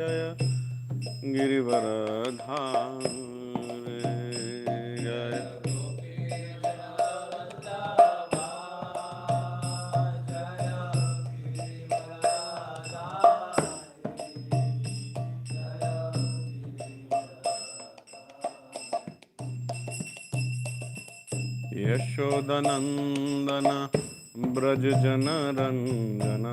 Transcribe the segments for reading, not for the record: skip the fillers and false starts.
जय गिरिवरधाम जय यशोदनंदन ब्रज जन रंजन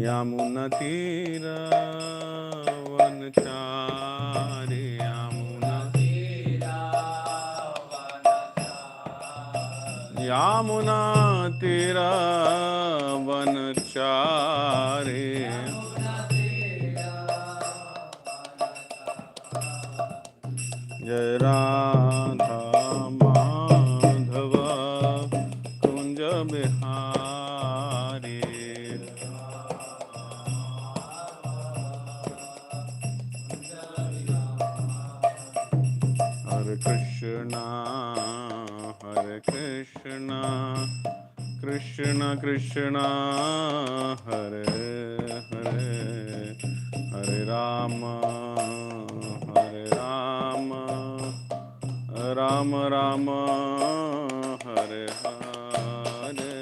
यमुना तीरावनचारि यमुना तीरावनचारि जय राधा माधव कुंज बिहारी हरे कृष्णा कृष्ण कृष्णा हरे हरे हरे राम राम राम हरे हरे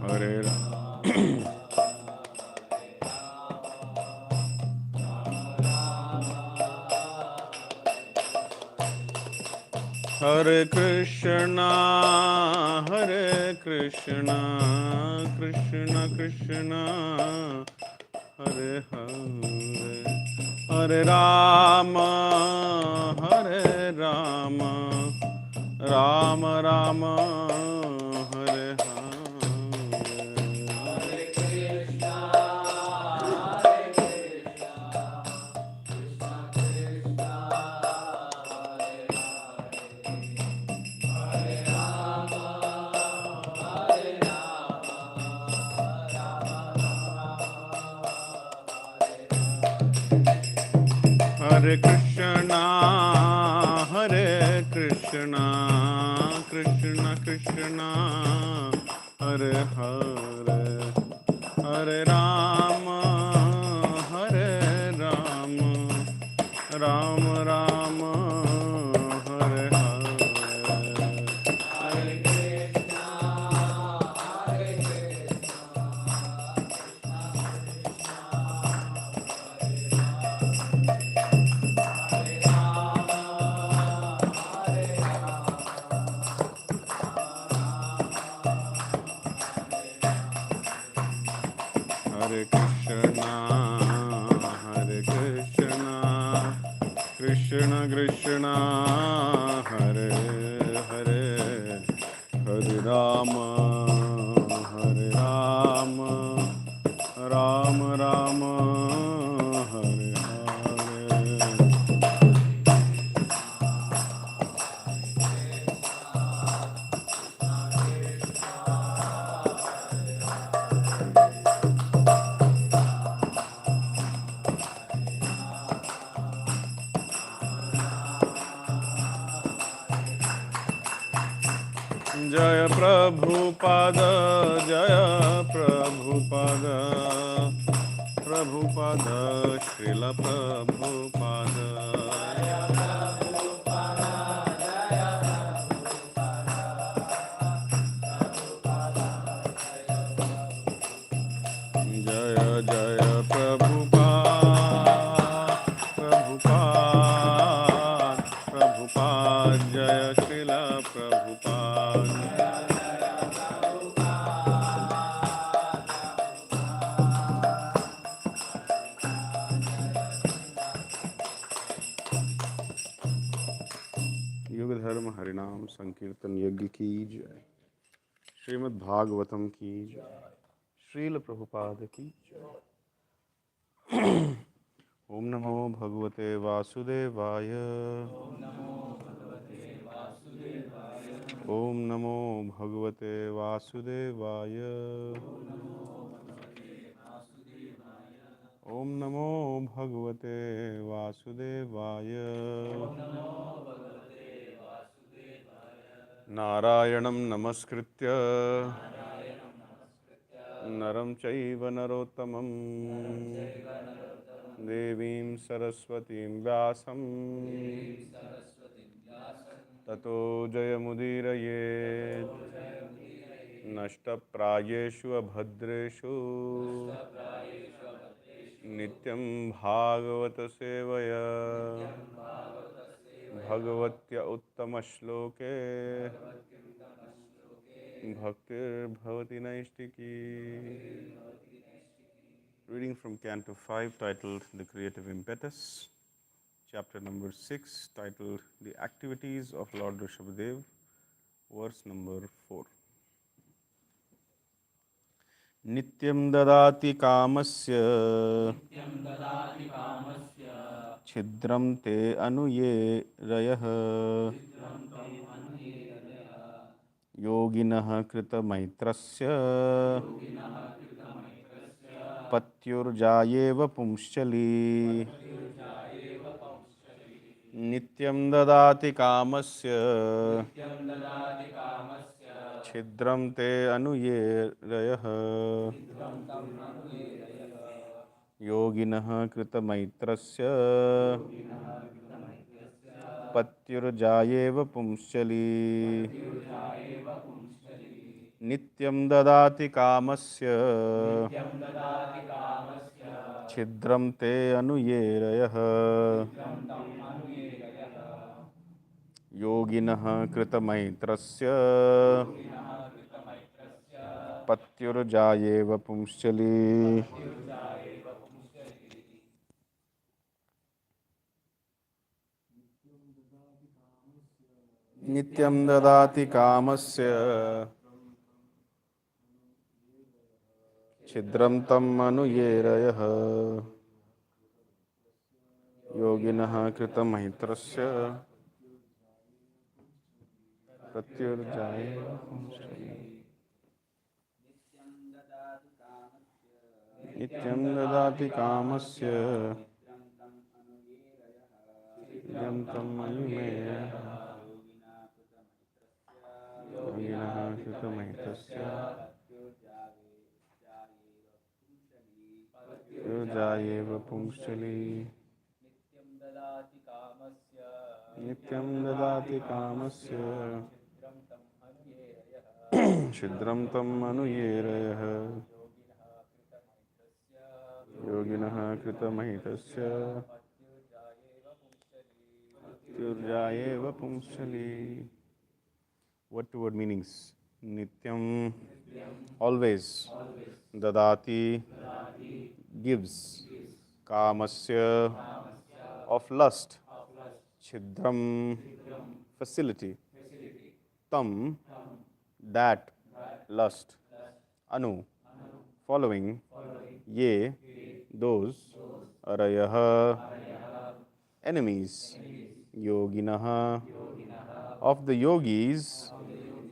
हरे हरे कृष्णा कृष्ण कृष्ण हरे हरे हरे राम राम राम हरे हरे कृष्णा कृष्ण कृष्ण हरे हरे हरे राम राम राम हरे हरे कृष्णा कृष्ण कृष्ण हरे हरे हरे राम राम राम हरे हरे जय प्रभुपाद श्रील प्रभुपाद जय जय प्रभुपाद जय श्रील प्रभुपाद युग धर्म हरिनाम संकीर्तन यज्ञ की जय श्रीमद् भागवतम की जय श्रील प्रभुपाद की जय ओम नमो भगवते वासुदेवाय ओम नमो भगवते वासुदेवाय Om Namo Bhagavate Vasudevaya. Narayanam Namaskritya Naram Chaiva Narottamam Devim Saraswatim Vyasam Tato Jayamudiraye Nashtaprayeshu Abhadreshu Nityam Bhagavata Sevaya Bhagavatya Uttama Shloke Bhaktir Bhavati Naistiki. Reading from Canto 5 titled The Creative Impetus, chapter number 6 titled The Activities of Lord Rishabhadev, verse number 4. Nityam dadati kamasya chidram te anuye rayah yoginah krita maitrasya patyurjayeva pumshali. Nityam dadati kamasya chidram te anuye rayah yoginah krita maitrasya patyurjayeva pumshali. Nityam dadati kamasya chidram te anuye rayah yoginah krita maitrasya patyurjayeva pumshali. Nityam dadati kamasya chidram tam anuyerayah yoginah krita maitrasya pratyurjayeva pumshali. Nityam dadati kamasya chidram tam anuyerayah yoginah krita maitrasya pratyurjayeva pumshali. Nityam dadati kamasya chidram tam anuyerayah yoginah krita maitrasya pratyurjayeva pumshali. What two word meanings? Nityam, always. Dadati, gives. Kamasya, of lust. Chidram, facility. Tam, that, lust. Anu, following. Ye, those. Arayah, enemies. Yoginah, of the yogis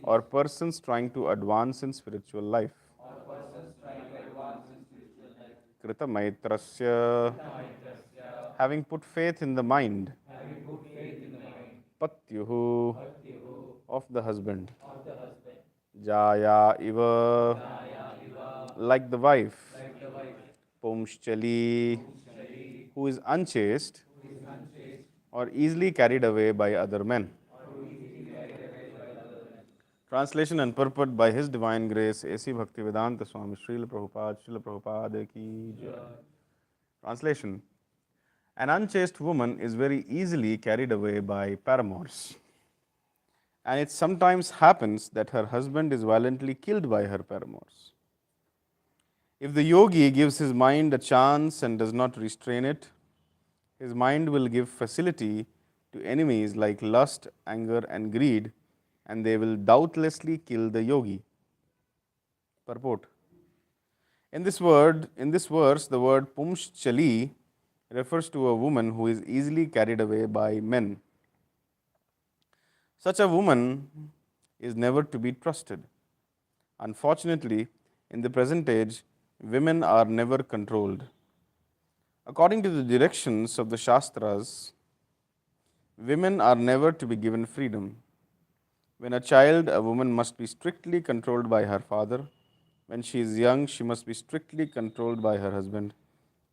or persons trying to advance in spiritual life. Krita maitrasya, having put faith in the mind. Patyuhu, of the husband. Jaya iva, like the wife. Pumshchali, who is unchaste or easily carried away by other men. Translation and purport by His Divine Grace, A.C. Bhaktivedanta Swami Srila Prabhupada ki jai. Translation: an unchaste woman is very easily carried away by paramours, and it sometimes happens that her husband is violently killed by her paramours. If the yogi gives his mind a chance and does not restrain it, his mind will give facility to enemies like lust, anger, and greed, and they will doubtlessly kill the yogi. Purport: in this verse, the word pumshchali refers to a woman who is easily carried away by men. Such a woman is never to be trusted. Unfortunately, in the present age, women are never controlled. According to the directions of the Shastras, women are never to be given freedom. When a child, a woman must be strictly controlled by her father. When she is young, she must be strictly controlled by her husband.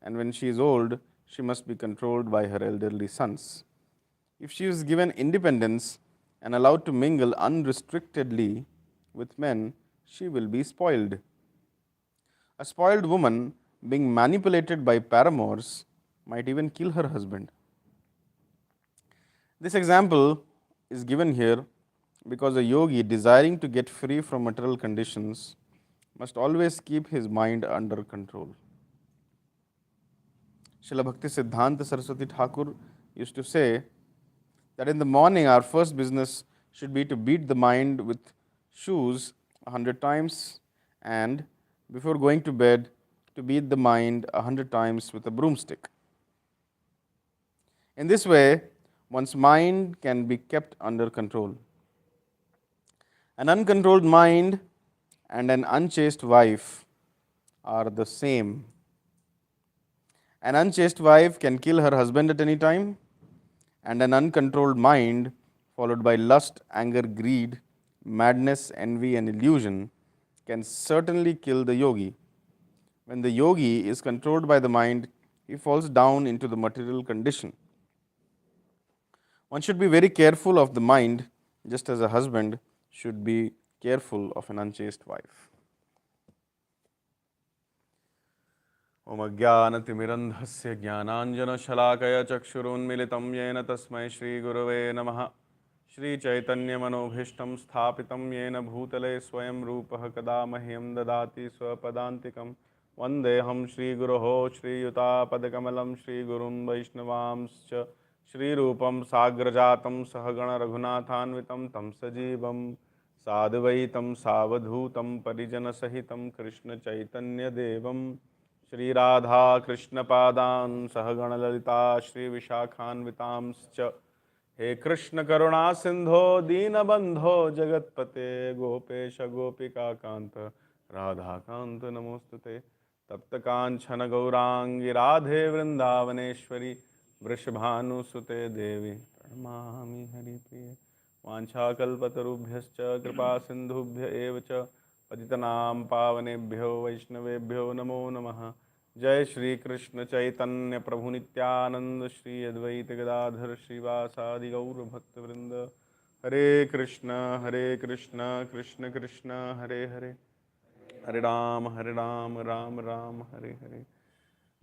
And when she is old, she must be controlled by her elderly sons. If she is given independence and allowed to mingle unrestrictedly with men, she will be spoiled. A spoiled woman, being manipulated by paramours, might even kill her husband. This example is given here because a yogi desiring to get free from material conditions must always keep his mind under control. Srila Bhakti Siddhanta Saraswati Thakur used to say that in the morning our first business should be to beat the mind with shoes 100 times, and before going to bed to beat the mind 100 times with a broomstick. In this way, one's mind can be kept under control. An uncontrolled mind and an unchaste wife are the same. An unchaste wife can kill her husband at any time, and an uncontrolled mind, followed by lust, anger, greed, madness, envy, and illusion, can certainly kill the yogi. When the yogi is controlled by the mind, he falls down into the material condition. One should be very careful of the mind, just as a husband should be careful of an unchaste wife. ओम अज्ञानतिमिरन्धस्य ज्ञानाञ्जनशलाकया चक्षुरुन्मिलितं येन तस्मै श्रीगुरवे नमः। श्रीचैतन्यमनोभीष्टं स्थापितं येन भूतले स्वयं रूपः कदा मह्यं ददाति स्वपदान्तिकं। वन्देऽहं श्रीगुरोः श्रीयुतापदकमलं श्रीगुरुं वैष्णवांश्च श्रीरूपं साग्रजातं सहगणरघुनाथान्वितं तं सजीवं साद्वैतं सावधूतं परिजनसहितं कृष्णचैतन्यदेवं श्रीराधा कृष्णपादान् सहगणललिता श्रीविशाखान्वितांश्च। हे कृष्ण करुणा सिंधो दीनबंधो जगत्पते गोपेश गोपिकाकांत राधाकांत नमोस्तुते। तप्त कांचन गौरांगी राधे वृंदावनेश्वरी वृषभानुसुते देवी प्रणमामि हरिप्रिये। वाञ्छाकल्पतरुभ्यश्च कृपा सिन्धुभ्य एव च पतितनां पावनेभ्यो वैष्णवेभ्यो नमो नमः। जय श्री कृष्ण चैतन्य प्रभु नित्यानंद श्री अद्वैत गदाधर श्रीवासादि गौर भक्तवृंद। हरे कृष्ण कृष्ण कृष्ण हरे हरे, हरे राम राम राम हरे हरे।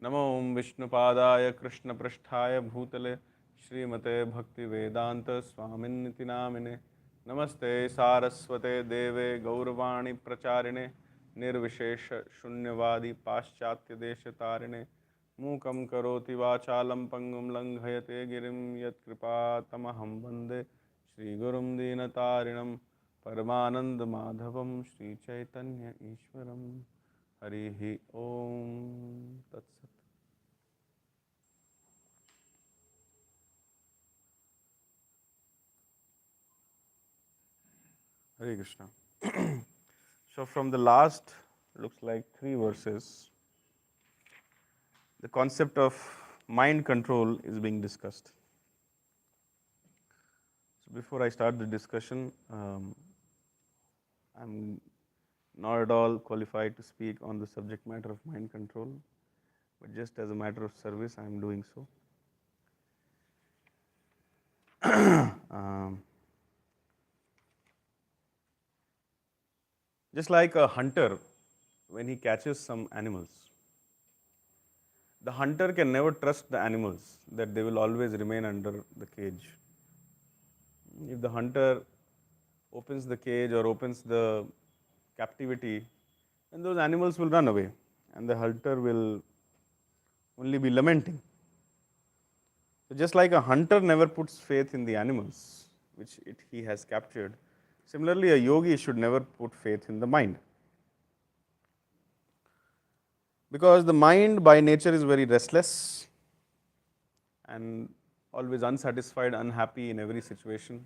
नमो विष्णुपादाय कृष्ण पृष्ठाय भूतले श्रीमते भक्ति वेदांत स्वामिन्निति नामिने। नमस्ते सारस्वते देवे गौरवाणी प्रचारिणे निर्विशेष शून्यवादी पाश्चात्य देश तारिणे। मूकं करोति वाचालं पंगुं लंघयते गिरिं यत्कृपातमहं वन्दे श्रीगुरुं दीनतारिणं परमानंद माधवं श्रीचैतन्य ईश्वरं। हरि ओम तत्सत्। Hare Krishna. So from the last, looks like 3 verses, the concept of mind control is being discussed. So before I start the discussion, I'm not at all qualified to speak on the subject matter of mind control, but just as a matter of service, I'm doing so. Just like a hunter, when he catches some animals, the hunter can never trust the animals that they will always remain under the cage. If the hunter opens the cage or opens the captivity, then those animals will run away and the hunter will only be lamenting. So just like a hunter never puts faith in the animals which he has captured, similarly a yogi should never put faith in the mind. Because the mind by nature is very restless and always unsatisfied, unhappy in every situation.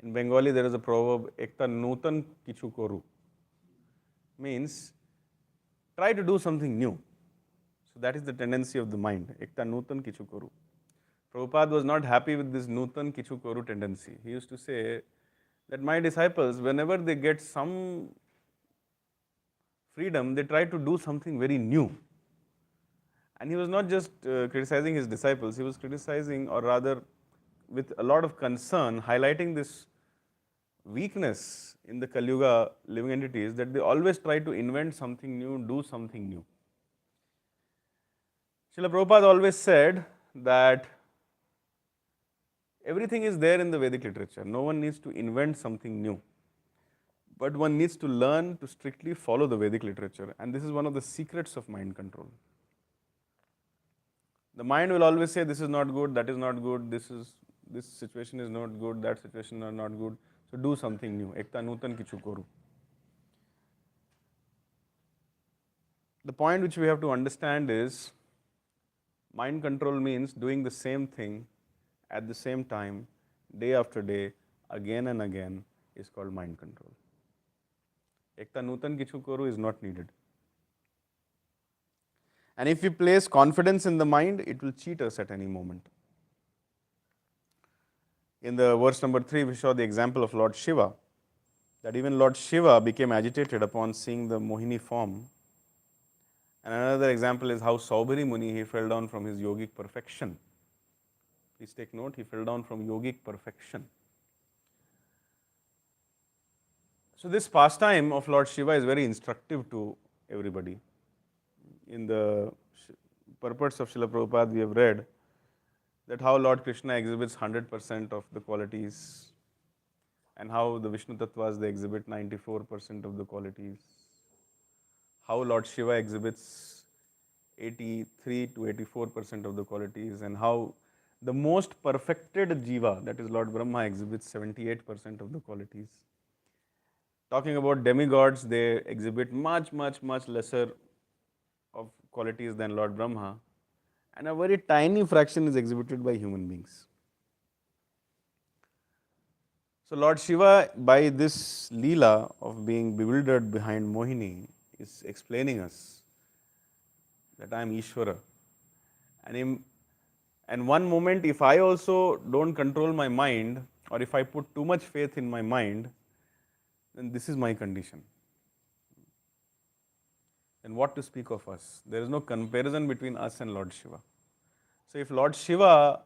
In Bengali there is a proverb, ekta nutan kichu koru, means try to do something new. So that is the tendency of the mind. Ekta nutan kichu koru. Prabhupada was not happy with this nutan kichu koru tendency. He used to say that my disciples, whenever they get some freedom, they try to do something very new. And he was not just criticizing his disciples, he was criticizing, or rather, with a lot of concern, highlighting this weakness in the Kali Yuga living entities, that they always try to invent something new, do something new. Srila Prabhupada always said that everything is there in the Vedic literature. No one needs to invent something new. But one needs to learn to strictly follow the Vedic literature. And this is one of the secrets of mind control. The mind will always say, this is not good, that is not good, this situation is not good, that situation is not good. So do something new. Ekta nutan kichu koru. The point which we have to understand is, mind control means doing the same thing at the same time, day after day, again and again, is called mind control. Ekta nutan kichu koru is not needed. And if we place confidence in the mind, it will cheat us at any moment. In the verse number 3, we saw the example of Lord Shiva, that even Lord Shiva became agitated upon seeing the Mohini form. And another example is how Saubhari Muni, he fell down from his yogic perfection. Please take note, he fell down from yogic perfection. So this pastime of Lord Shiva is very instructive to everybody. In the purports of Srila Prabhupada, we have read that how Lord Krishna exhibits 100% of the qualities, and how the Vishnu Tattvas, they exhibit 94% of the qualities. How Lord Shiva exhibits 83 to 84% of the qualities, and how the most perfected Jiva, that is Lord Brahma, exhibits 78% of the qualities. Talking about demigods, they exhibit much lesser of qualities than Lord Brahma, and a very tiny fraction is exhibited by human beings. So Lord Shiva, by this Leela of being bewildered behind Mohini, is explaining us that I am Ishvara. And one moment, if I also don't control my mind, or if I put too much faith in my mind, then this is my condition. And what to speak of us? There is no comparison between us and Lord Shiva. So if Lord Shiva,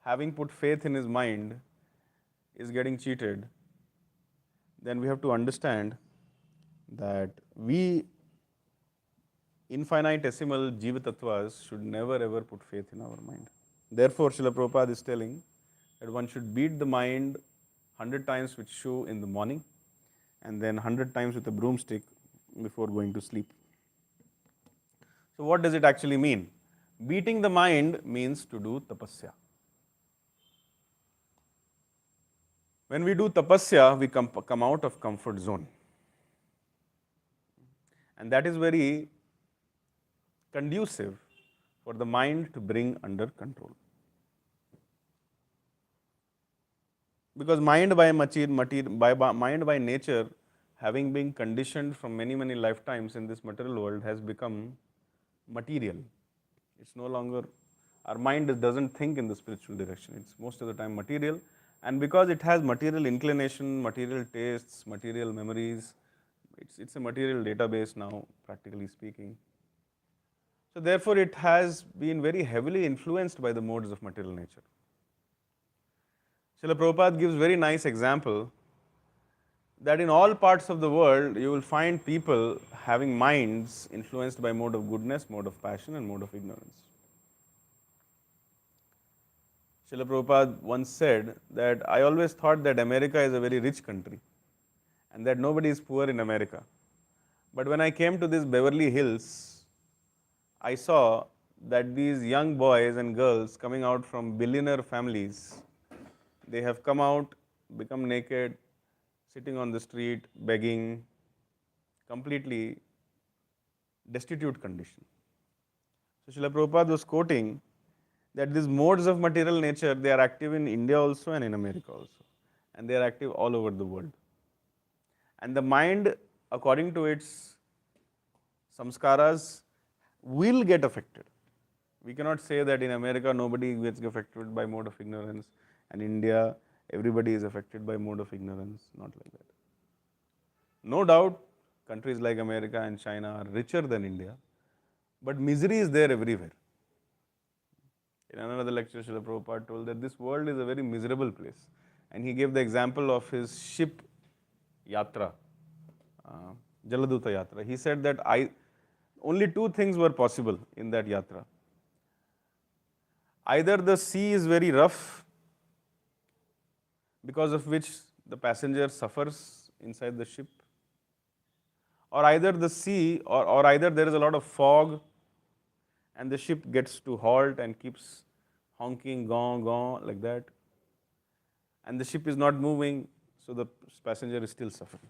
having put faith in his mind, is getting cheated, then we have to understand that we infinitesimal Jiva Tattvas should never ever put faith in our mind. Therefore, Srila Prabhupada is telling that one should beat the mind 100 times with shoe in the morning, and then 100 times with a broomstick before going to sleep. So what does it actually mean? Beating the mind means to do tapasya. When we do tapasya, we come out of comfort zone. And that is very conducive for the mind to bring under control. Because mind by nature, having been conditioned from many lifetimes in this material world, has become material. It's no longer, our mind doesn't think in the spiritual direction. It's most of the time material. And because it has material inclination, material tastes, material memories, it's a material database now, practically speaking. So therefore, it has been very heavily influenced by the modes of material nature. Srila Prabhupada gives very nice example that in all parts of the world, you will find people having minds influenced by mode of goodness, mode of passion, and mode of ignorance. Srila Prabhupada once said that I always thought that America is a very rich country and that nobody is poor in America. But when I came to these Beverly Hills, I saw that these young boys and girls coming out from billionaire families, they have come out, become naked, sitting on the street, begging, completely destitute condition. So Srila Prabhupada was quoting that these modes of material nature, they are active in India also and in America also. And they are active all over the world. And the mind, according to its samskaras, will get affected. We cannot say that in America nobody gets affected by mode of ignorance, and India everybody is affected by mode of ignorance. Not like that. No doubt, countries like America and China are richer than India, but misery is there everywhere. In another lecture, Srila Prabhupada told that this world is a very miserable place. And he gave the example of his ship yatra, Jaladuta yatra. He said that only two things were possible in that yatra. Either the sea is very rough, because of which the passenger suffers inside the ship, or either the sea, or either there is a lot of fog and the ship gets to halt and keeps honking, gong, gong, like that, and the ship is not moving, so the passenger is still suffering.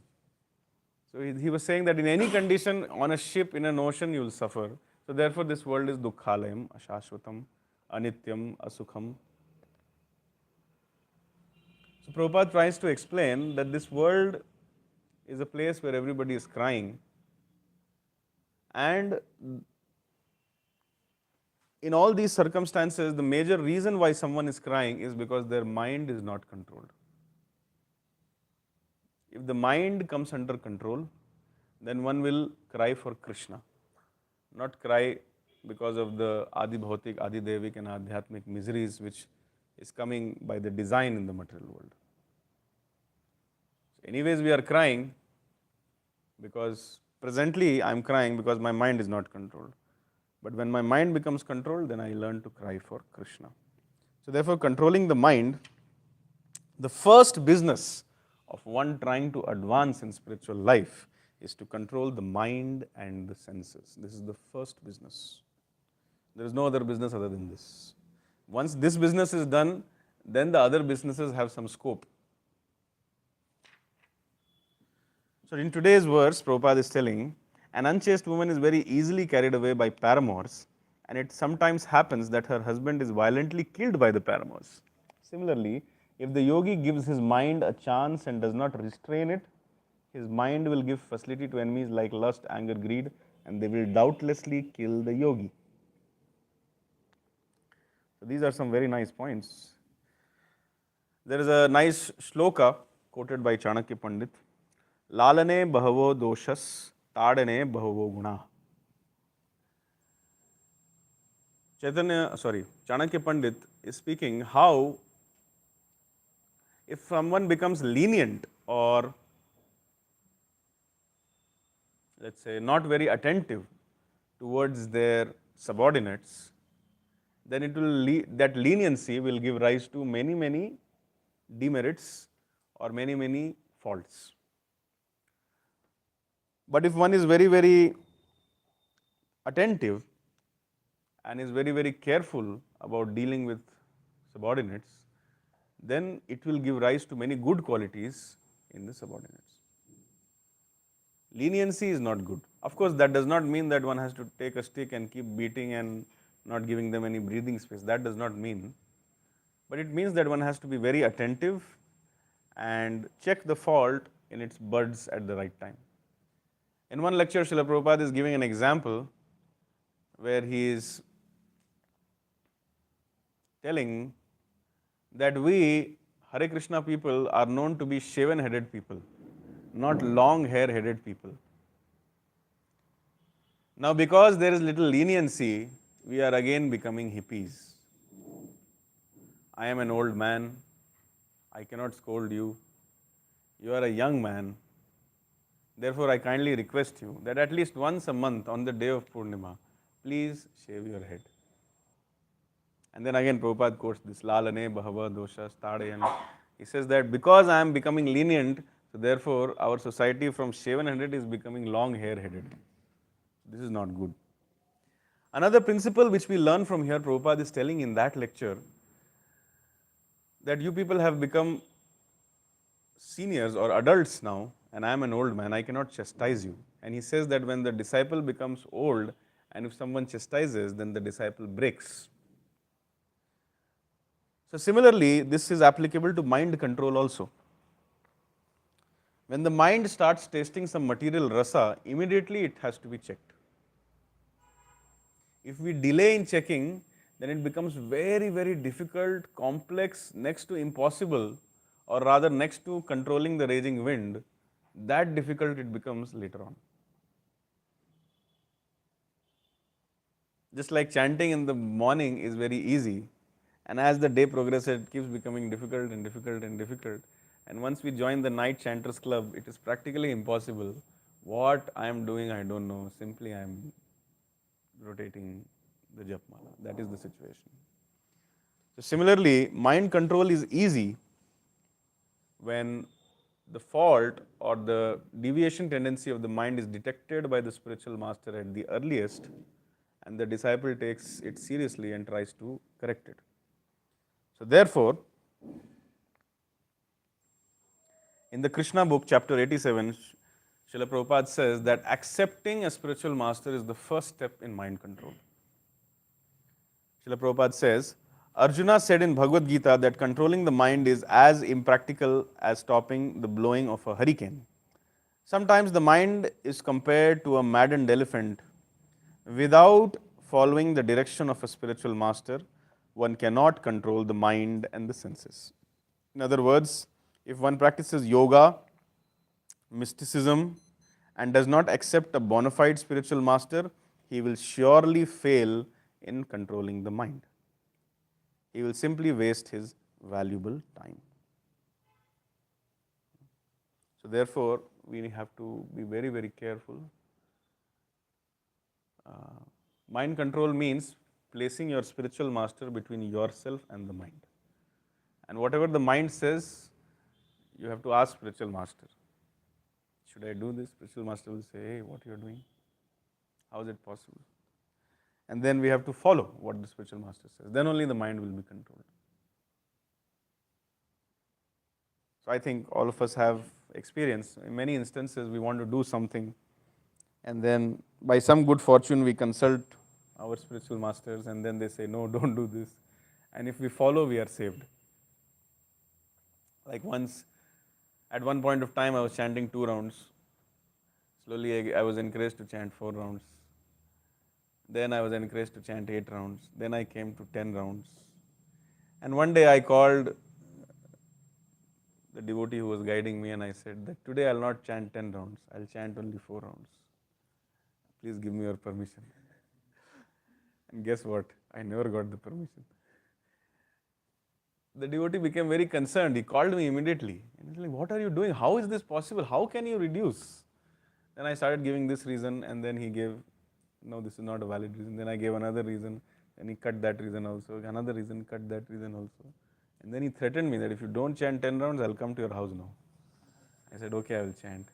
So he was saying that in any condition, on a ship, in an ocean, you will suffer. So therefore, this world is dukkhalayam, ashashvatam, anityam, asukham. So Prabhupada tries to explain that this world is a place where everybody is crying, and in all these circumstances, the major reason why someone is crying is because their mind is not controlled. If the mind comes under control, then one will cry for Krishna, not cry because of the Adi Bhautik, Adi Devik and Adhyatmic miseries which is coming by the design in the material world. So anyways, we are crying because presently I am crying because my mind is not controlled. But when my mind becomes controlled, then I learn to cry for Krishna. So therefore, controlling the mind, the first business of one trying to advance in spiritual life is to control the mind and the senses. This is the first business. There is no other business other than this. Once this business is done, then the other businesses have some scope. So in today's verse, Prabhupada is telling, an unchaste woman is very easily carried away by paramours, and it sometimes happens that her husband is violently killed by the paramours. Similarly, if the yogi gives his mind a chance and does not restrain it, his mind will give facility to enemies like lust, anger, greed, and they will doubtlessly kill the yogi. So these are some very nice points. There is a nice shloka quoted by Chanakya Pandit. Lalane bahavo doshas, tadane bahavo guna. Chanakya Pandit is speaking how if someone becomes lenient or let's say not very attentive towards their subordinates, then that leniency will give rise to many demerits or many faults. But if one is very attentive and is very careful about dealing with subordinates, then it will give rise to many good qualities in the subordinates. Leniency is not good. Of course, that does not mean that one has to take a stick and keep beating and not giving them any breathing space. That does not mean. But it means that one has to be very attentive and check the fault in its buds at the right time. In one lecture, Srila Prabhupada is giving an example where he is telling that we, Hare Krishna people, are known to be shaven-headed people, not long hair-headed people. Now, because there is little leniency, we are again becoming hippies. I am an old man. I cannot scold you. You are a young man. Therefore, I kindly request you that at least once a month on the day of Purnima, please shave your head. And then again Prabhupada quotes this, Lalane Bahava Doshas Tadayan. He says that because I am becoming lenient, so therefore our society from shaven-headed is becoming long hair-headed. This is not good. Another principle which we learn from here, Prabhupada is telling in that lecture, that you people have become seniors or adults now, and I am an old man, I cannot chastise you. And he says that when the disciple becomes old, and if someone chastises, then the disciple breaks. So similarly, this is applicable to mind control also. When the mind starts tasting some material rasa, immediately it has to be checked. If we delay in checking, then it becomes very, very difficult, complex, next to impossible, or rather next to controlling the raging wind. That difficult it becomes later on. Just like chanting in the morning is very easy, and as the day progresses, it keeps becoming difficult and difficult and difficult. And once we join the night chanters club, it is practically impossible. What I am doing, I don't know. Simply I am rotating the japmala. That is the situation. So similarly, mind control is easy when the fault or the deviation tendency of the mind is detected by the spiritual master at the earliest, and the disciple takes it seriously and tries to correct it. So therefore, in the Krishna book, chapter 87, Srila Prabhupada says that accepting a spiritual master is the first step in mind control. Srila Prabhupada says, Arjuna said in Bhagavad Gita that controlling the mind is as impractical as stopping the blowing of a hurricane. Sometimes the mind is compared to a maddened elephant. Without following the direction of a spiritual master, one cannot control the mind and the senses. In other words, if one practices yoga, mysticism, and does not accept a bona fide spiritual master, he will surely fail in controlling the mind. He will simply waste his valuable time. So therefore, we have to be very, very careful. Mind control means placing your spiritual master between yourself and the mind. And whatever the mind says, you have to ask spiritual master. Should I do this? Spiritual master will say, hey, what you are doing? How is it possible? And then we have to follow what the spiritual master says. Then only the mind will be controlled. So I think all of us have experience. In many instances, we want to do something, and then by some good fortune, we consult our spiritual masters, and then they say, no, don't do this. And if we follow, we are saved. Like once, at one point of time, I was chanting 2 rounds. Slowly, I was encouraged to chant 4 rounds. Then I was encouraged to chant 8 rounds. Then I came to 10 rounds. And one day I called the devotee who was guiding me and I said that today I'll not chant 10 rounds. I'll chant only 4 rounds. Please give me your permission. And guess what? I never got the permission. The devotee became very concerned. He called me immediately. And he's like, what are you doing? How is this possible? How can you reduce? Then I started giving this reason, and then he gave, no, this is not a valid reason. Then I gave another reason, and he cut that reason also. Another reason, cut that reason also. And then he threatened me that if you don't chant 10 rounds, I'll come to your house now. I said, okay, I will chant.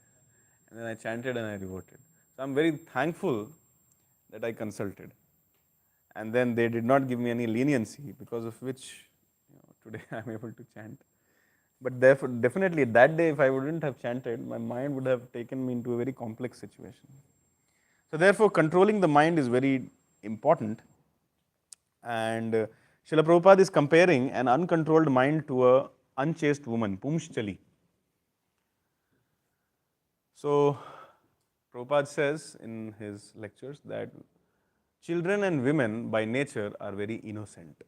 And then I chanted and I devoted. So I'm very thankful that I consulted. And then they did not give me any leniency, because of which today I'm able to chant. But therefore, definitely that day, if I wouldn't have chanted, my mind would have taken me into a very complex situation. So therefore, controlling the mind is very important. And Srila Prabhupada is comparing an uncontrolled mind to a unchaste woman, Pumshchali. So Prabhupada says in his lectures that children and women by nature are very innocent.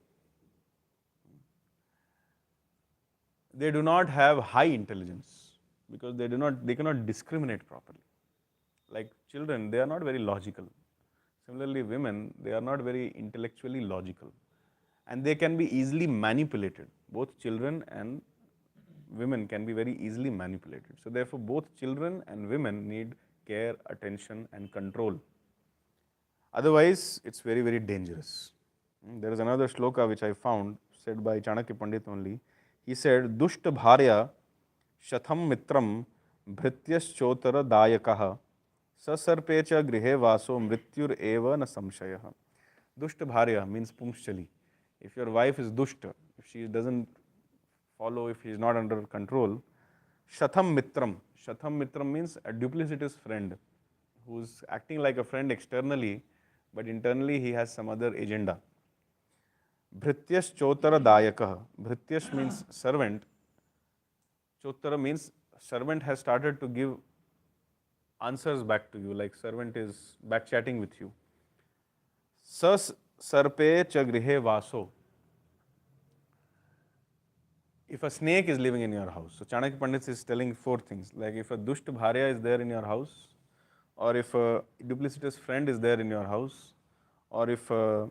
They do not have high intelligence because they cannot discriminate properly. Like children, they are not very logical. Similarly, women, they are not very intellectually logical. And they can be easily manipulated. Both children and women can be very easily manipulated. So therefore, both children and women need care, attention, and control. Otherwise, it's very, very dangerous. There is another shloka which I found, said by Chanakya Pandit only. He said, Dushta bharya shatham mitram bhrityashchotara dayakaha sasarpecha grihe vaso mrityur eva na samshayaha. Dushta bharya means pumshchali. If your wife is dushta, if she doesn't follow, if she is not under control, shatham mitram. Shatham mitram means a duplicitous friend who's acting like a friend externally, but internally he has some other agenda. Bhrityash chotara dayakaha. Bhrityash means servant. Chotara means servant has started to give answers back to you, like servant is back chatting with you. Sas sarpe cha grihe vaso. If a snake is living in your house, so Chanakya Pandit is telling four things, like if a dusht bharya is there in your house, or if a duplicitous friend is there in your house, or if a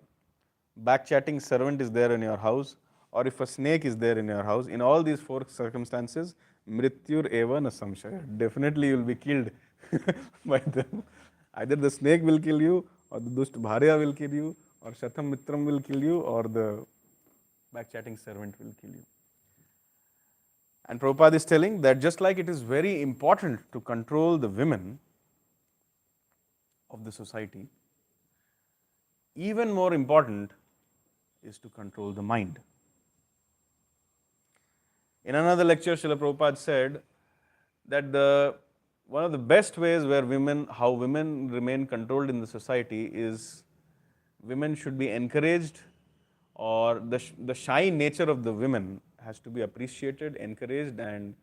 back-chatting servant is there in your house, or if a snake is there in your house, in all these four circumstances, mrityur eva na samshaya. Definitely you will be killed by them. Either the snake will kill you, or the dusht bharya will kill you, or shatam mitram will kill you, or the back-chatting servant will kill you. And Prabhupada is telling that just like it is very important to control the women of the society, even more important is to control the mind. In another lecture, Srila Prabhupada said that one of the best ways where how women remain controlled in the society is women should be encouraged, or the shy nature of the women has to be appreciated, encouraged, and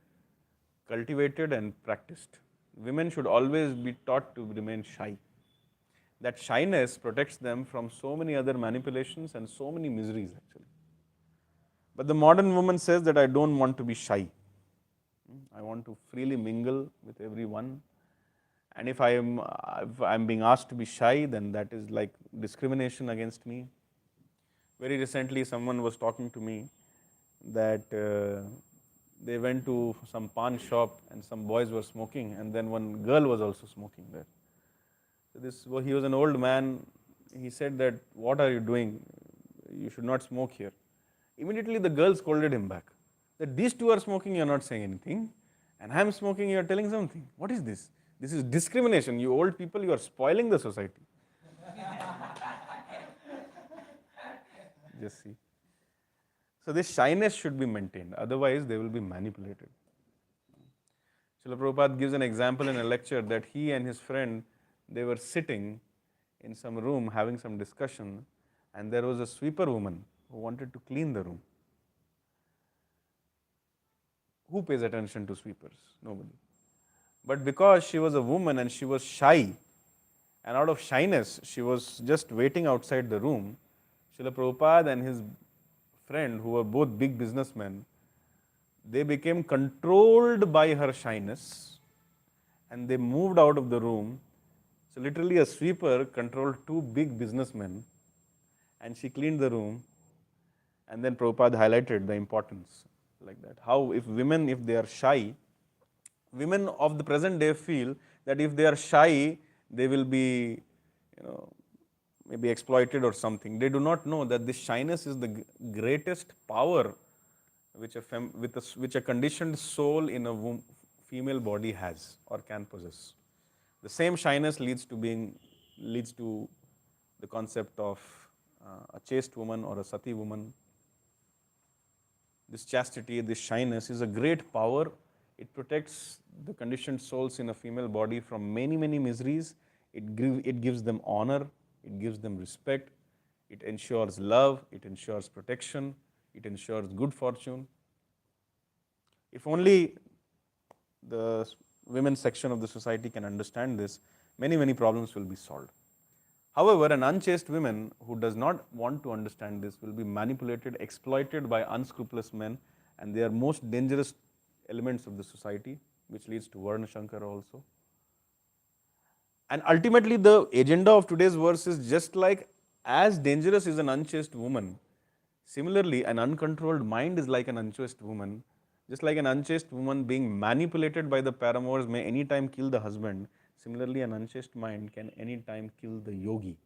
cultivated and practiced. Women should always be taught to remain shy. That shyness protects them from so many other manipulations and so many miseries actually. But the modern woman says that I don't want to be shy. I want to freely mingle with everyone. And if I'm being asked to be shy, then that is like discrimination against me. Very recently, someone was talking to me that they went to some pawn shop and some boys were smoking, and then one girl was also smoking there. So he was an old man. He said that, what are you doing? You should not smoke here. Immediately the girl scolded him back. That these two are smoking, you are not saying anything. And I am smoking, you are telling something. What is this? This is discrimination. You old people, you are spoiling the society. Just see. So this shyness should be maintained. Otherwise, they will be manipulated. Srila Prabhupada gives an example in a lecture that he and his friend, they were sitting in some room having some discussion, and there was a sweeper woman who wanted to clean the room. Who pays attention to sweepers? Nobody. But because she was a woman and she was shy, and out of shyness, she was just waiting outside the room, Srila Prabhupada and his friend, who were both big businessmen, they became controlled by her shyness and they moved out of the room. So literally a sweeper controlled two big businessmen, and she cleaned the room. And then Prabhupada highlighted the importance like that. How if women, if they are shy, women of the present day feel that if they are shy, they will be, maybe exploited or something. They do not know that this shyness is the greatest power which a conditioned soul in a female body has or can possess. The same shyness leads to the concept of a chaste woman or a sati woman. This chastity, this shyness is a great power. It protects the conditioned souls in a female body from many, many miseries. It gives them honor, it gives them respect, it ensures love, it ensures protection, it ensures good fortune. If only the women's section of the society can understand this, many, many problems will be solved. However, an unchaste woman who does not want to understand this will be manipulated, exploited by unscrupulous men, and they are most dangerous elements of the society, which leads to Varna Shankara also. And ultimately, the agenda of today's verse is just like as dangerous is an unchaste woman. Similarly, an uncontrolled mind is like an unchaste woman. Just like an unchaste woman being manipulated by the paramours may anytime kill the husband, similarly an unchaste mind can anytime kill the yogi.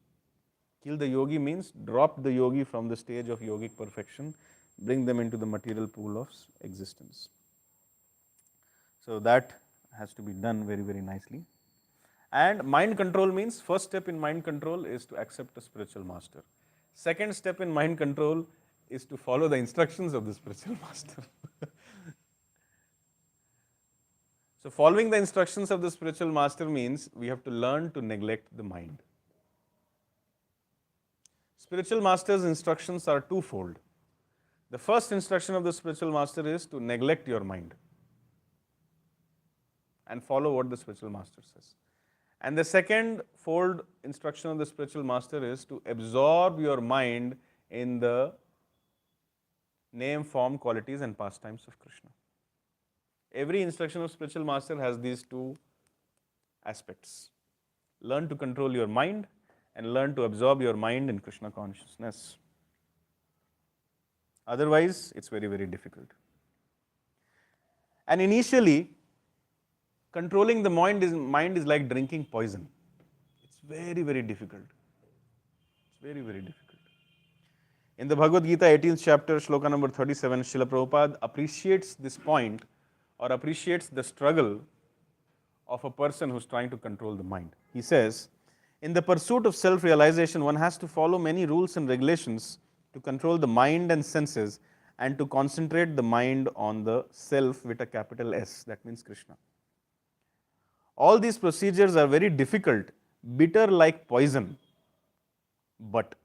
Kill the yogi means drop the yogi from the stage of yogic perfection, bring them into the material pool of existence. So that has to be done very, very nicely. And mind control means, first step in mind control is to accept a spiritual master. Second step in mind control is to follow the instructions of the spiritual master. So following the instructions of the spiritual master means we have to learn to neglect the mind. Spiritual master's instructions are twofold. The first instruction of the spiritual master is to neglect your mind and follow what the spiritual master says. And the second fold instruction of the spiritual master is to absorb your mind in the name, form, qualities and pastimes of Krishna. Every instruction of spiritual master has these two aspects. Learn to control your mind and learn to absorb your mind in Krishna consciousness. Otherwise, it's very, very difficult. And initially, controlling the mind is like drinking poison. It's very, very difficult. It's very, very difficult. In the Bhagavad Gita, 18th chapter, shloka number 37, Srila Prabhupada appreciates this point or appreciates the struggle of a person who's trying to control the mind. He says, in the pursuit of self-realization, one has to follow many rules and regulations to control the mind and senses and to concentrate the mind on the self with a capital S, that means Krishna. All these procedures are very difficult, bitter like poison, but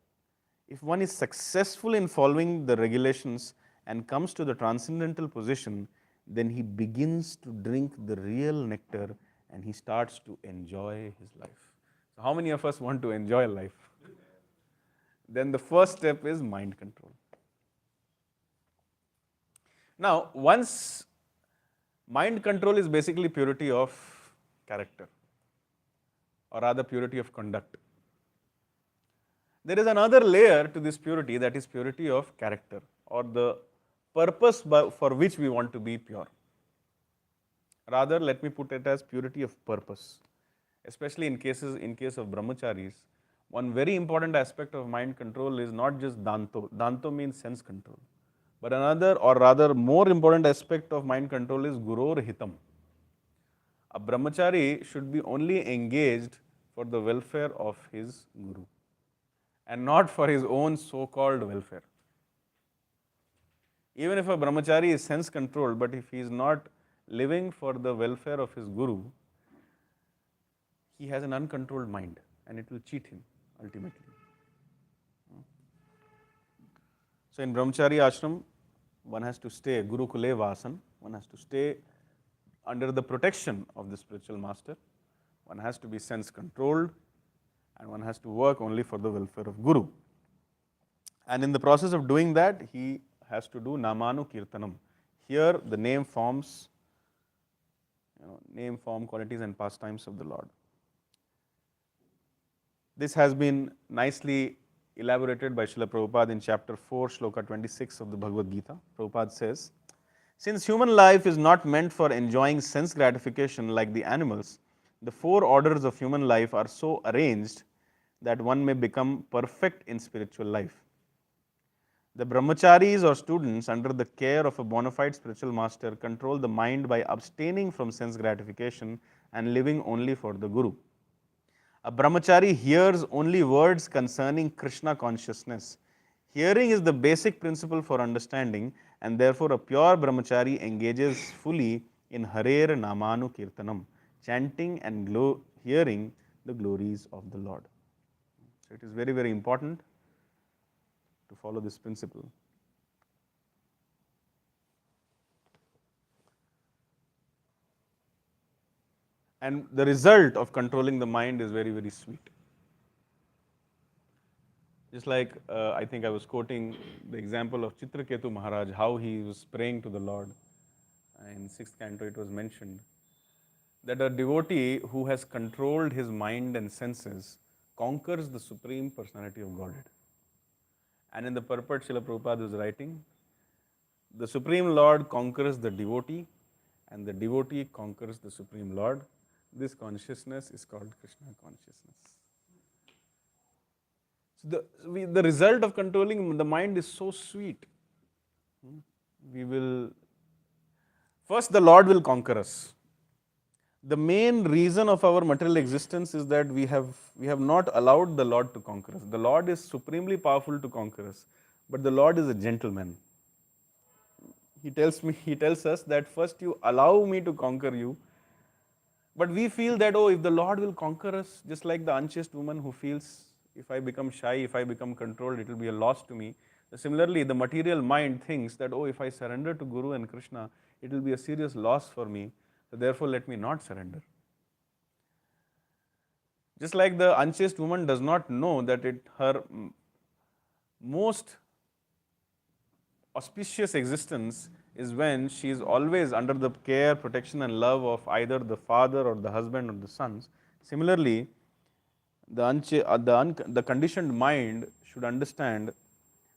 if one is successful in following the regulations and comes to the transcendental position, then he begins to drink the real nectar and he starts to enjoy his life. So how many of us want to enjoy life? Then the first step is mind control. Now, once mind control is basically purity of character, or rather purity of conduct. There is another layer to this purity, that is purity of character, or the purpose for which we want to be pure. Rather, let me put it as purity of purpose. Especially in case of brahmacharis, one very important aspect of mind control is not just danto. Danto means sense control. But another, or rather more important aspect of mind control is guror hitam. A brahmachari should be only engaged for the welfare of his guru and not for his own so-called welfare. Even if a brahmachari is sense controlled, but if he is not living for the welfare of his guru, he has an uncontrolled mind and it will cheat him ultimately. So in brahmachari ashram, one has to stay gurukule vasan, one has to stay under the protection of the spiritual master, one has to be sense controlled, and one has to work only for the welfare of guru. And in the process of doing that, he has to do namanu kirtanam. Here the name forms, name, form, qualities and pastimes of the Lord. This has been nicely elaborated by Srila Prabhupada in chapter 4, shloka 26 of the Bhagavad Gita. Prabhupada says, since human life is not meant for enjoying sense gratification like the animals, the four orders of human life are so arranged that one may become perfect in spiritual life. The brahmacharis or students under the care of a bona fide spiritual master control the mind by abstaining from sense gratification and living only for the guru. A brahmachari hears only words concerning Krishna consciousness. Hearing is the basic principle for understanding, and therefore a pure brahmachari engages fully in Harer Namanu Kirtanam, chanting and hearing the glories of the Lord. So it is very, very important to follow this principle. And the result of controlling the mind is very, very sweet. Just like I think I was quoting the example of Chitraketu Maharaj, how he was praying to the Lord. In 6th canto it was mentioned that a devotee who has controlled his mind and senses conquers the Supreme Personality of Godhead. And in the purport Srila Prabhupada was writing, the Supreme Lord conquers the devotee and the devotee conquers the Supreme Lord. This consciousness is called Krishna consciousness. So the result of controlling the mind is so sweet. First the Lord will conquer us. The main reason of our material existence is that we have not allowed the Lord to conquer us. The Lord is supremely powerful to conquer us, but the Lord is a gentleman. He tells us that first you allow me to conquer you. But we feel that, if the Lord will conquer us, just like the unchaste woman who feels, if I become shy, if I become controlled, it will be a loss to me. Similarly, the material mind thinks that, if I surrender to Guru and Krishna, it will be a serious loss for me. So therefore, let me not surrender. Just like the unchaste woman does not know that her most auspicious existence is when she is always under the care, protection, and love of either the father or the husband or the sons. Similarly, the conditioned mind should understand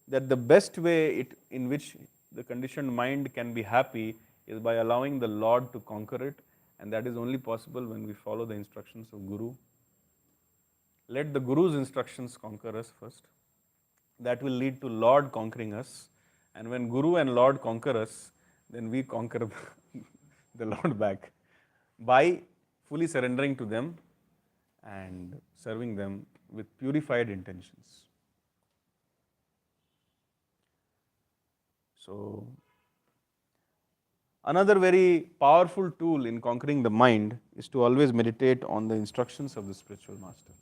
that the best way in which the conditioned mind can be happy is by allowing the Lord to conquer it, and that is only possible when we follow the instructions of Guru. Let the Guru's instructions conquer us first. That will lead to Lord conquering us. And when Guru and Lord conquer us, then we conquer the Lord back by fully surrendering to them and serving them with purified intentions. So, another very powerful tool in conquering the mind is to always meditate on the instructions of the spiritual master.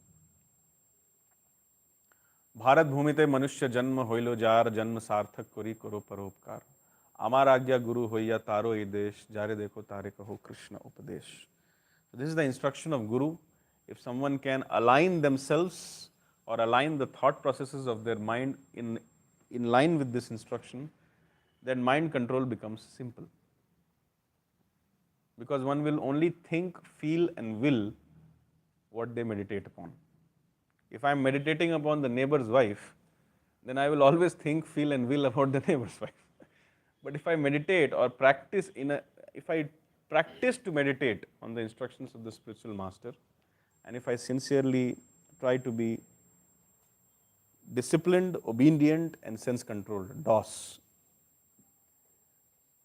Bharat भूमिते मनुष्य जन्म होइलो jar जन्म सार्थक करी करो परोपकार आमार आज्ञा गुरु होइया तारो ई देश जारे देखो तारे कहो कृष्ण उपदेश. This is the instruction of Guru. If someone can align themselves or align the thought processes of their mind in line with this instruction, then mind control becomes simple. Because one will only think, feel, and will what they meditate upon. If I am meditating upon the neighbor's wife, then I will always think, feel, and will about the neighbor's wife. But if I meditate or practice if I practice to meditate on the instructions of the spiritual master, and if I sincerely try to be disciplined, obedient, and sense controlled, DOS,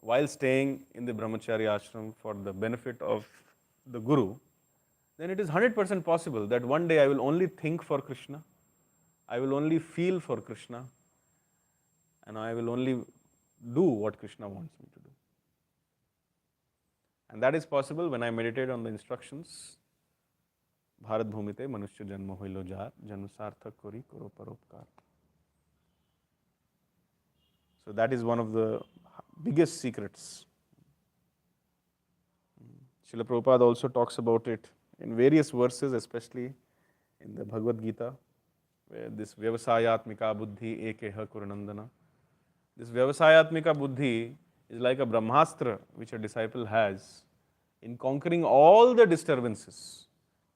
while staying in the brahmacharya ashram for the benefit of the Guru, then it is 100% possible that one day I will only think for Krishna, I will only feel for Krishna, and I will only do what Krishna wants me to do. And that is possible when I meditate on the instructions. Bharat bhumite manushya janma hoilo jar, janma sarthak kori koro paropkar. So that is one of the biggest secrets. Srila Prabhupada also talks about it in various verses, especially in the Bhagavad Gita, where this Vyavasayatmika buddhi ekeha kurunandana. This Vyavasayatmika buddhi is like a Brahmastra which a disciple has in conquering all the disturbances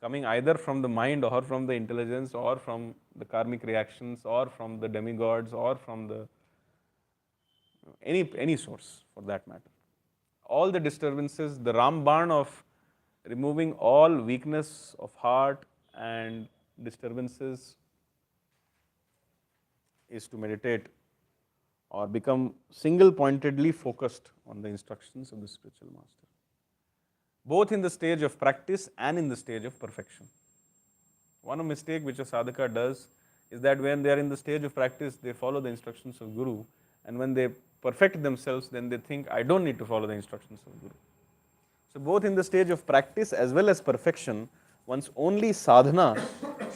coming either from the mind or from the intelligence or from the karmic reactions or from the demigods or from the any source for that matter. All the disturbances, the Ramban of removing all weakness of heart and disturbances is to meditate or become single-pointedly focused on the instructions of the spiritual master, both in the stage of practice and in the stage of perfection. One mistake which a sadhaka does is that when they are in the stage of practice, they follow the instructions of Guru, and when they perfect themselves, then they think, I don't need to follow the instructions of Guru. So both in the stage of practice as well as perfection, one's only sadhana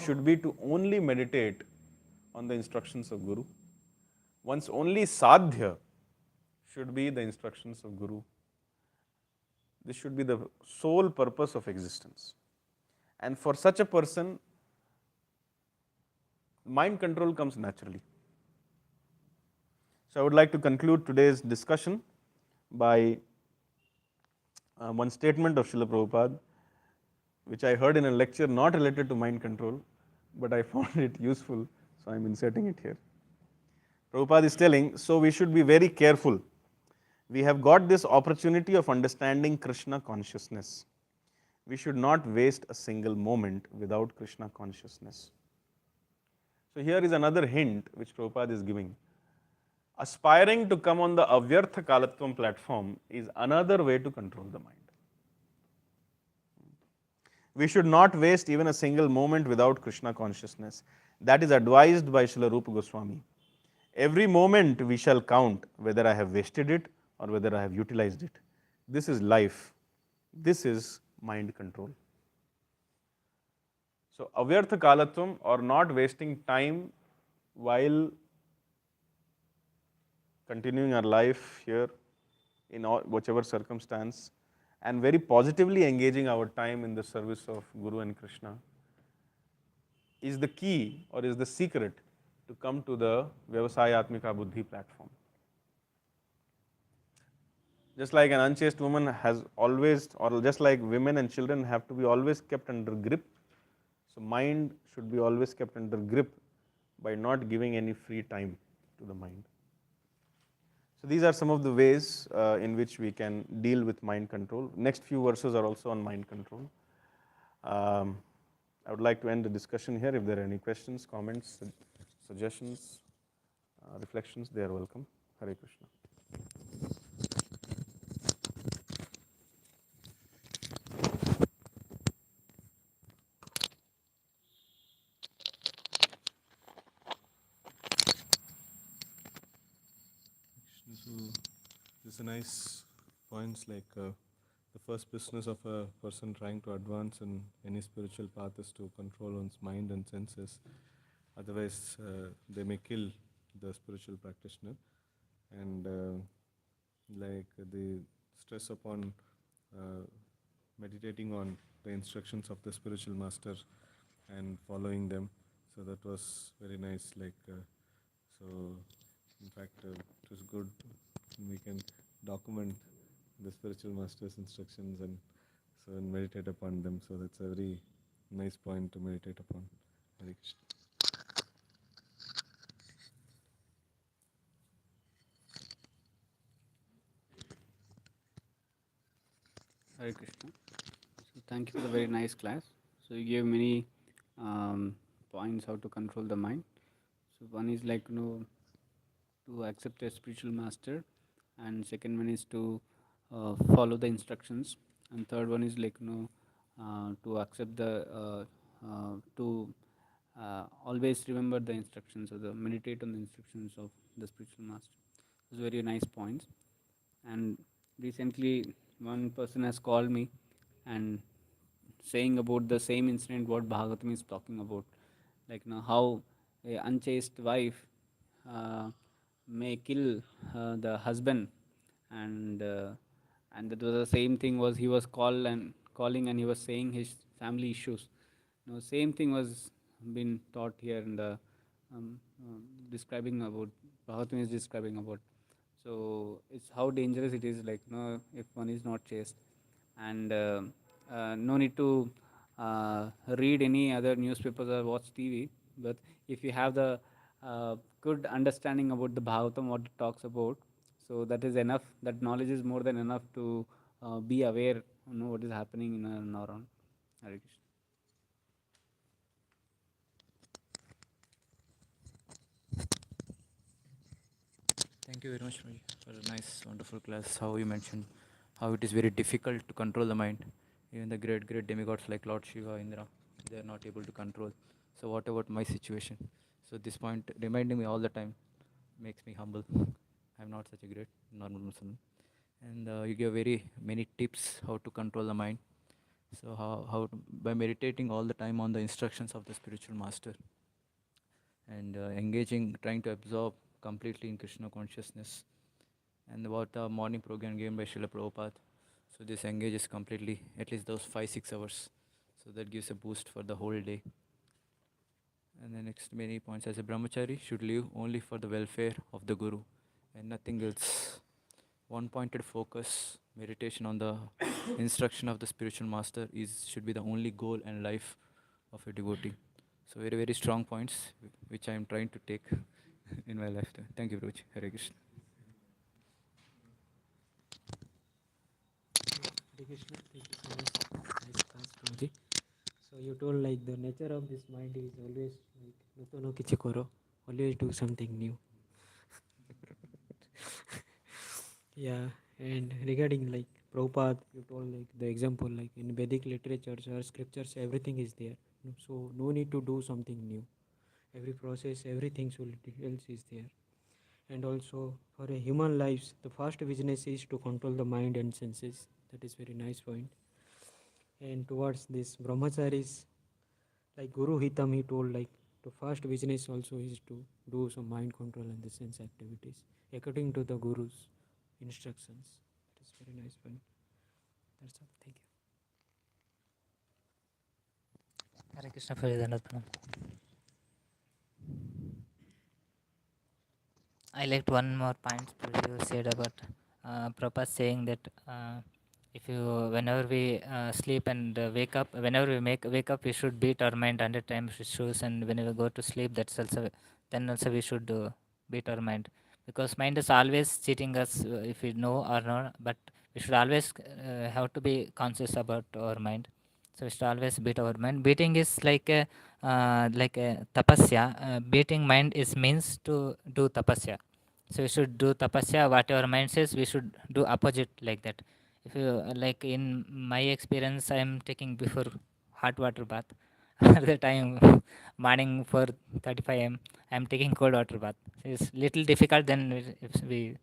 should be to only meditate on the instructions of Guru. One's only sadhya should be the instructions of Guru. This should be the sole purpose of existence. And for such a person, mind control comes naturally. So I would like to conclude today's discussion by one statement of Srila Prabhupada, which I heard in a lecture not related to mind control, but I found it useful, so I am inserting it here. Prabhupada is telling, so we should be very careful. We have got this opportunity of understanding Krishna consciousness. We should not waste a single moment without Krishna consciousness. So here is another hint which Prabhupada is giving. Aspiring to come on the Avyartha Kalatvam platform is another way to control the mind. We should not waste even a single moment without Krishna consciousness. That is advised by Srila Rupa Goswami. Every moment we shall count whether I have wasted it or whether I have utilized it. This is life. This is mind control. So, avyartha kalatvam, or not wasting time while continuing our life here in whichever circumstance, and very positively engaging our time in the service of Guru and Krishna. is the key or is the secret to come to the Vyavasayatmika Buddhi platform. Just like an unchaste woman has always, or just like women and children have to be always kept under grip, so mind should be always kept under grip by not giving any free time to the mind. So these are some of the ways in which we can deal with mind control. Next few verses are also on mind control. I would like to end the discussion here. If there are any questions, comments, suggestions, reflections, they are welcome. Hare Krishna. So this is a nice points like the first business of a person trying to advance in any spiritual path is to control one's mind and senses. Otherwise, they may kill the spiritual practitioner. And like the stress upon meditating on the instructions of the spiritual master and following them. So that was very nice. Like so, in fact, it was good. We can document the spiritual master's instructions and so and meditate upon them. So that's a very nice point to meditate upon. Hare Krishna. Hare Krishna. So thank you for the very nice class. So you gave many points how to control the mind. So one is like to accept a spiritual master, and second one is to follow the instructions, and third one is like to accept the to always remember the instructions or the meditate on the instructions of the spiritual master. Those very nice points. And recently one person has called me and saying about the same incident what Bhagavatam is talking about, like how a unchaste wife uh, may kill the husband, and and that was the same thing was he was calling and he was saying his family issues. Same thing was been taught here in the describing about Bhagavatam is describing about. So it's how dangerous it is, like if one is not chaste, and no need to read any other newspapers or watch TV. But if you have the good understanding about the Bhagavatam, what it talks about, so that is enough. That knowledge is more than enough to be aware, what is happening in our own. Hare Krishna. Thank you very much Prabhuji, for a nice, wonderful class. How you mentioned how it is very difficult to control the mind. Even the great, great demigods like Lord Shiva, Indra, they are not able to control. So what about my situation? So this point reminding me all the time makes me humble. I'm not such a great normal Muslim. And you give very many tips how to control the mind. So by meditating all the time on the instructions of the spiritual master and engaging, trying to absorb completely in Krishna consciousness. And about the morning program given by Srila Prabhupada. So this engages completely, at least those 5-6 hours. So that gives a boost for the whole day. And the next many points, as a brahmachari should live only for the welfare of the guru and nothing else. One pointed focus, meditation on the instruction of the spiritual master should be the only goal and life of a devotee. So very, very strong points which I am trying to take in my lifetime. Thank you, Prabhuji. Hare Krishna. Hare Krishna, thank you so much. Nice class, Prabhuji. So you told like the nature of this mind is always like nuto no kichi koro, always do something new. Yeah, and regarding like Prabhupada, you told like the example like in Vedic literatures or scriptures, everything is there. So no need to do something new. Every process, everything else is there. And also for a human lives, the first business is to control the mind and senses. That is very nice point. And towards this brahmacharis, like Guru Hitam, he told like the first business also is to do some mind control and the sense activities according to the Guru's instructions. That is very nice point. That's all. Thank you. Hare Krishna Faridhanathanam. I liked one more point you said about Prabhupada saying that if you whenever we sleep and wake up, whenever we wake up, we should beat our mind 100 times with shoes, and whenever we go to sleep, that's also then also we should beat our mind, because mind is always cheating us if we know or not, but we should always have to be conscious about our mind. So we should always beat our mind. Beating is like a tapasya. Beating mind is means to do tapasya. So we should do tapasya. Whatever mind says, we should do opposite like that. If you like in my experience, I am taking before hot water bath. Other time morning for 35 am, I am taking cold water bath. It's little difficult. Then if we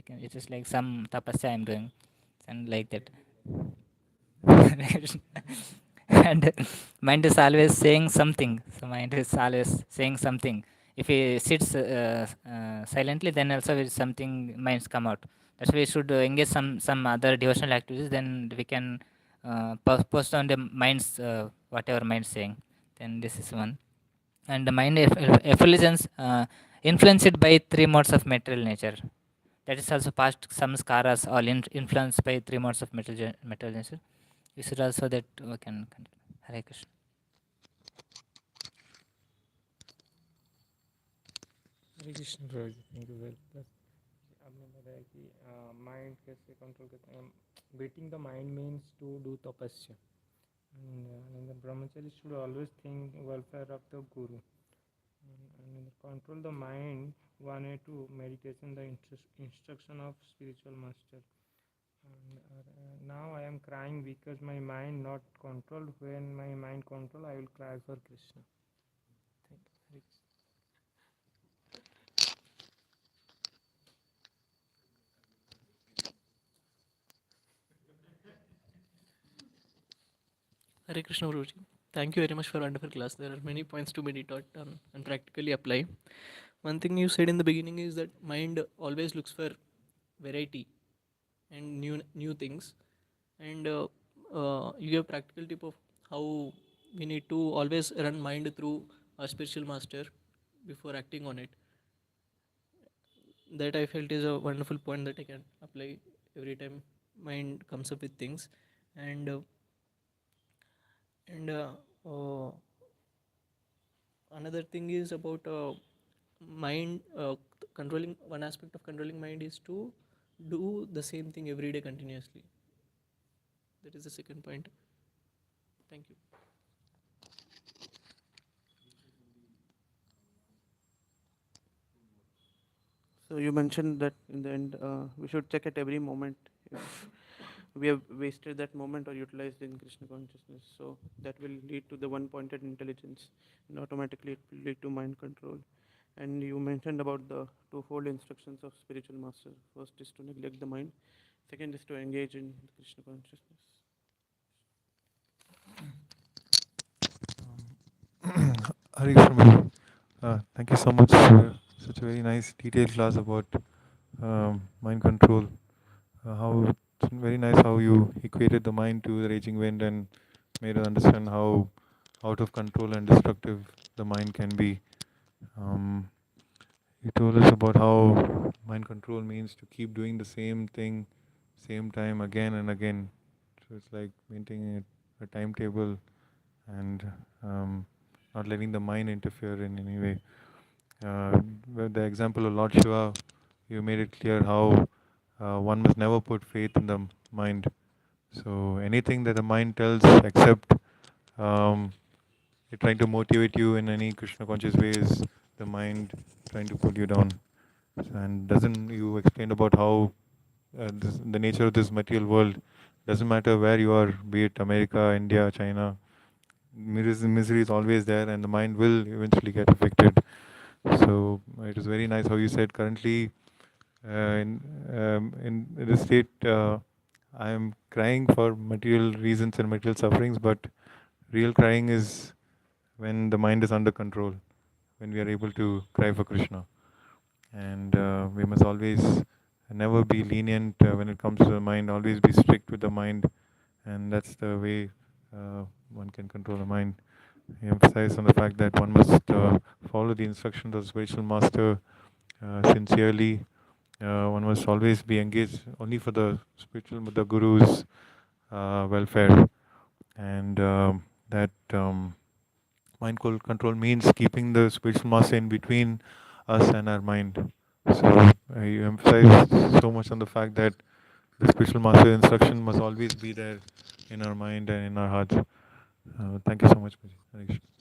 can, it is like some tapasya I am doing, and like that. And mind is always saying something, so mind is always saying something. If he sits silently, then also with something minds come out. That's why we should engage some other devotional activities, then we can post on the minds whatever mind saying. Then this is one. And the mind effulgence influenced by three modes of material nature. That is also past samskaras all influenced by three modes of material nature. We should also that we can continue. Hare Krishna. Hare Krishna Prabhu ji, thank you very much. आपने बताया कि mind कैसे control करते हैं। beating the mind means to do tapasya, and the brahmachari should always think welfare of the guru, and control the mind. 1A2 meditation, the instruction of spiritual master. And, now I am crying because my mind not controlled. When my mind control, I will cry for Krishna. Thank you. Hare Krishna. Hare Krishna Prabhuji. Thank you very much for a wonderful class. There are many points to meditate on and practically apply. One thing you said in the beginning is that mind always looks for variety and new things, and you give practical tip of how we need to always run mind through our spiritual master before acting on it. That I felt is a wonderful point that I can apply every time mind comes up with things. And another thing is about mind controlling. One aspect of controlling mind is to do the same thing every day continuously. That is the second point. Thank you. So you mentioned that in the end, we should check at every moment if we have wasted that moment or utilized in Krishna consciousness. So that will lead to the one-pointed intelligence, and automatically it will lead to mind control. And you mentioned about the twofold instructions of spiritual master. First is to neglect the mind. Second is to engage in Krishna consciousness. Hare Krishna Prabhu. Thank you so much for such a very nice detailed class about mind control. How it's very nice how you equated the mind to the raging wind and made us understand how out of control and destructive the mind can be. You told us about how mind control means to keep doing the same thing, same time again and again. So it's like maintaining a timetable and not letting the mind interfere in any way. With the example of Lord Shiva, you made it clear how one must never put faith in the mind. So anything that the mind tells, except it trying to motivate you in any Krishna conscious ways, the mind trying to pull you down. And doesn't you explained about how the nature of this material world doesn't matter where you are, be it America, India, China, misery is always there, and the mind will eventually get affected. So it is very nice how you said currently in this state I am crying for material reasons and material sufferings, but real crying is when the mind is under control, when we are able to cry for Krishna. And we must always never be lenient when it comes to the mind, always be strict with the mind, and that's the way one can control the mind. he emphasized on the fact that one must follow the instructions of the spiritual master sincerely. One must always be engaged only for the spiritual, the guru's welfare, and that mind control means keeping the spiritual master in between us and our mind. So you emphasize so much on the fact that the spiritual master instruction must always be there in our mind and in our hearts. Thank you so much, Prabhuji. Hare Krishna.